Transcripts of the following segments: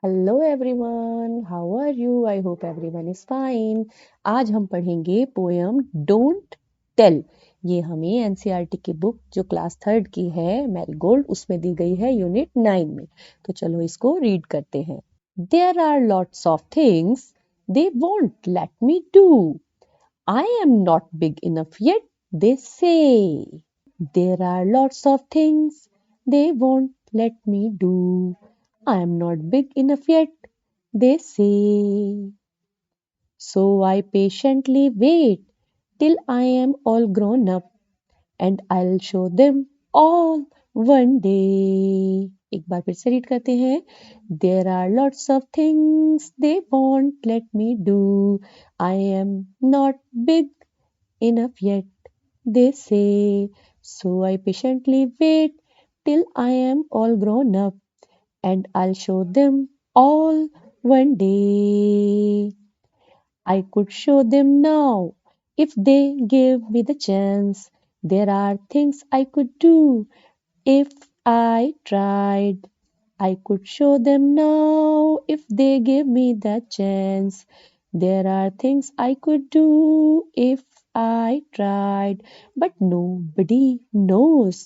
Hello everyone, how are you? I hope everyone is fine. आज हम पढ़ेंगे poem don't tell. ये हमें एनसीईआरटी की बुक जो क्लास थर्ड की है मैरीगोल्ड, उसमें दी गई है यूनिट 9 में। तो चलो इसको रीड करते हैं। There are lots of things they won't let me do. I am not big enough yet they say. There are lots of things they won't let me do. I am not big enough yet, they say. So I patiently wait till I am all grown up, and I'll show them all one day. एक बार फिर से read करते हैं. There are lots of things they won't let me do. I am not big enough yet, they say. So I patiently wait till I am all grown up, and I'll show them all one day. I could show them now if they gave me the chance. There are things I could do if I tried. I could show them now if they gave me the chance. There are things I could do if I tried, but nobody knows.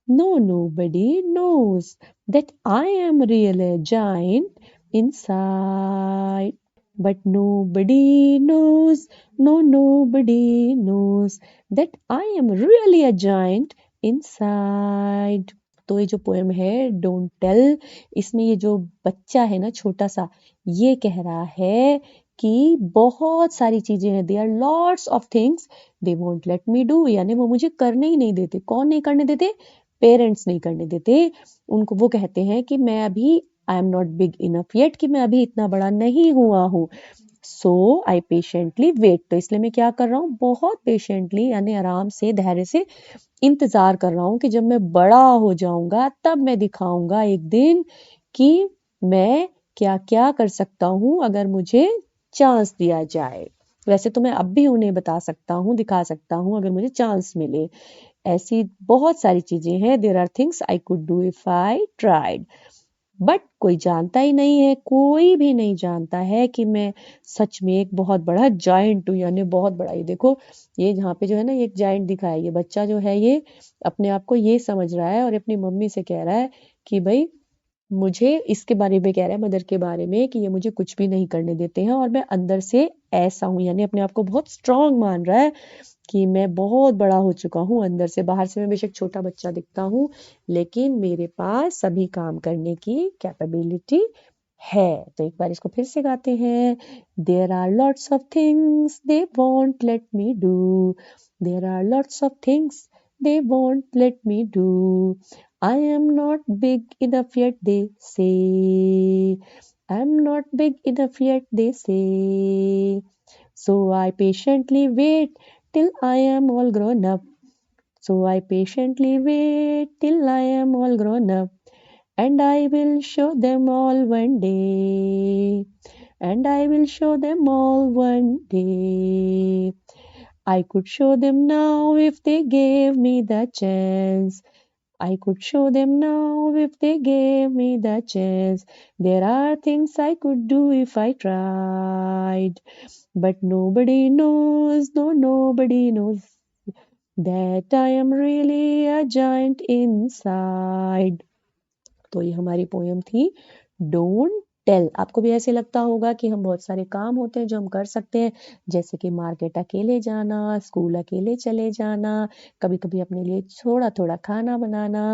No, nobody knows that I am really a giant inside. But nobody knows, no, nobody knows that I am really a giant inside. तो ये जो poem है don't tell, इसमें ये जो बच्चा है ना छोटा सा, ये कह रहा है कि बहुत सारी चीजें हैं, they are lots of things they won't let me do, यानी वो मुझे करने ही नहीं देते। कौन नहीं करने देते? पेरेंट्स नहीं करने देते उनको। वो कहते हैं कि मैं अभी आई am not big enough yet, कि मैं अभी इतना बड़ा नहीं हुआ हूँ। सो आई पेशेंटली वेट, तो इसलिए मैं क्या कर रहा हूँ, बहुत पेशेंटली यानी आराम से धैर्य से इंतजार कर रहा हूँ कि जब मैं बड़ा हो जाऊंगा तब मैं दिखाऊंगा एक दिन कि मैं क्या क्या कर सकता हूँ अगर मुझे चांस दिया जाए। वैसे तो मैं अब भी उन्हें बता सकता हूँ, दिखा सकता हूँ अगर मुझे चांस मिले। ऐसी बहुत सारी चीजें हैं, there are things I could do if I tried. But कोई जानता ही नहीं है, कोई भी नहीं जानता है कि मैं सच में एक बहुत बड़ा जायंट हूँ, यानी बहुत बड़ा। ये देखो, ये यहाँ पे जो है ना, ये एक जायंट दिखा है। ये बच्चा जो है ये अपने आप को ये समझ रहा है और अपनी मम्मी से कह रहा है कि भाई मुझे इसके बारे में कह रहा है, मदर के बारे में, कि ये मुझे कुछ भी नहीं करने देते हैं और मैं अंदर से ऐसा हूँ, यानी अपने आप को बहुत स्ट्रांग मान रहा है कि मैं बहुत बड़ा हो चुका हूँ अंदर से। बाहर से मैं बेशक छोटा बच्चा दिखता हूँ, लेकिन मेरे पास सभी काम करने की कैपेबिलिटी है। तो एक बार इसको फिर से गाते हैं. There are lots of things they won't let me do. There are lots of things they won't let me do. I am not big enough yet, they say. I'm not big enough yet, they say. So I patiently wait till I am all grown up. So I patiently wait till I am all grown up. And I will show them all one day. And I will show them all one day. I could show them now if they gave me the chance. I could show them now if they gave me the chance. There are things I could do if I tried. But nobody knows, no, nobody knows that I am really a giant inside. तो ये हमारी poem थी don't tell. आपको भी ऐसे लगता होगा कि हम बहुत सारे काम होते हैं जो हम कर सकते हैं, जैसे कि मार्केट अकेले जाना, स्कूल अकेले चले जाना, कभी कभी अपने लिए थोड़ा थोड़ा खाना बनाना,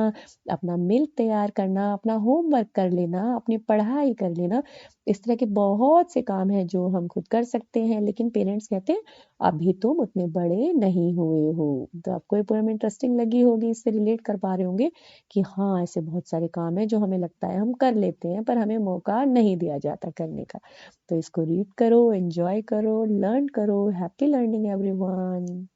अपना मिल्क तैयार करना, अपना होमवर्क कर लेना, अपनी पढ़ाई कर लेना। इस तरह के बहुत से काम हैं जो हम खुद कर सकते हैं, लेकिन पेरेंट्स कहते हैं अभी तुम उतने बड़े नहीं हुए हो। तो आपको ये पोएम इंटरेस्टिंग लगी होगी, इससे रिलेट कर पा रहे होंगे कि हाँ, ऐसे बहुत सारे काम हैं जो हमें लगता है हम कर लेते हैं पर हमें मौका नहीं दिया जाता करने का। तो इसको रीड करो, एंजॉय करो, लर्न करो। Happy learning everyone.